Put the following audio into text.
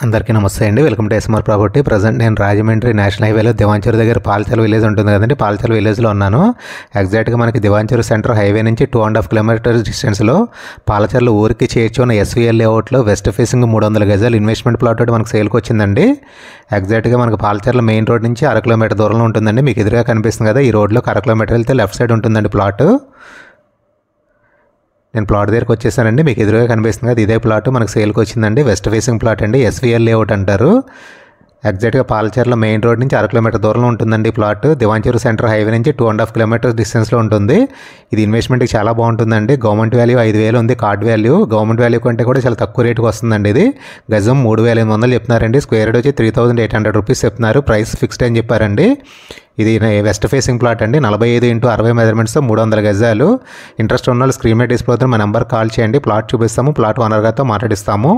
అందరికీ నమస్తే అండి. Welcome to SMR property. Present నేను రాజమండ్రి నేషనల్ హైవేలో దివాంచూరు దగ్గర పాలచల విలేజ్ ఉంటుంది కదండి, పాలచల విలేజ్లో ఉన్నాను. ఎగ్జాక్ట్గా మనకి దివాంచూరు సెంటర్ హైవే నుంచి 2.5 కిలోమీటర్స్ డిస్టెన్స్లో పాలచర్ల ఊరికి చేర్చున్న ఎస్వీఎల్ లేఅవుట్లో వెస్ట్ ఫేసింగ్ 300 గజాలు ఇన్వెస్ట్మెంట్ ప్లాట్ ఒకటి మనకు సేల్కి వచ్చిందండి. ఎగ్జాక్ట్గా మనకు పాలచర్ల మెయిన్ రోడ్ నుంచి 1/2 కిలోమీటర్ దూరంలో ఉంటుందండి. మీకు ఎదురుగా కనిపిస్తుంది కదా, ఈ రోడ్లో 1/2 కిలోమీటర్ వెళ్తే లెఫ్ట్ సైడ్ ఉంటుందండి ప్లాట్. నేను ప్లాట్ దగ్గరికి వచ్చేసానండి. మీకు ఎదురుగా కనిపిస్తుంది కదా, ఇదే ప్లాట్ మనకు సేల్కి వచ్చిందండి. వెస్ట్ ఫేసింగ్ ప్లాట్ అండి, ఎస్వీఎల్ లేఅవుట్ అంటారు. ఎగ్జాక్ట్గా పాలచర్ల మెయిన్ రోడ్ నుంచి 1/2 కిలోమీటర్ దూరంలో ఉంటుందండి ప్లాట్. దివాంచూరు సెంటర్ హైవే నుంచి 2.5 కిలోమీటర్స్ డిస్టెన్స్లో ఉంటుంది. ఇది ఇన్వెస్ట్మెంట్కి చాలా బాగుంటుందండి. గవర్నమెంట్ వాల్యూ 5,000 ఉంది, కార్డ్ వాల్యూ గవర్నమెంట్ వాల్యూ కంటే కూడా చాలా తక్కువ రేటుకి వస్తుందండి. ఇది గజం 3,800 చెప్తున్నారండి. స్క్వేర్ యార్డ్ వచ్చి 3,800 రూపీస్ చెప్తున్నారు. ప్రైస్ ఫిక్స్డ్ అని చెప్పారండి. ఇది వెస్ట్ ఫేసింగ్ ప్లాట్ అండి. 45x60 మెజర్మెంట్స్తో 300 గజాలు. ఇంట్రెస్ట్ ఉన్న వాళ్ళు స్క్రీన్ మీద డిస్ప్లే అవుతున్న మా నెంబర్ కాల్ చేయండి. ప్లాట్ చూపిస్తాము, ప్లాట్ ఓనర్ గారితో మాట్లాడిస్తాము.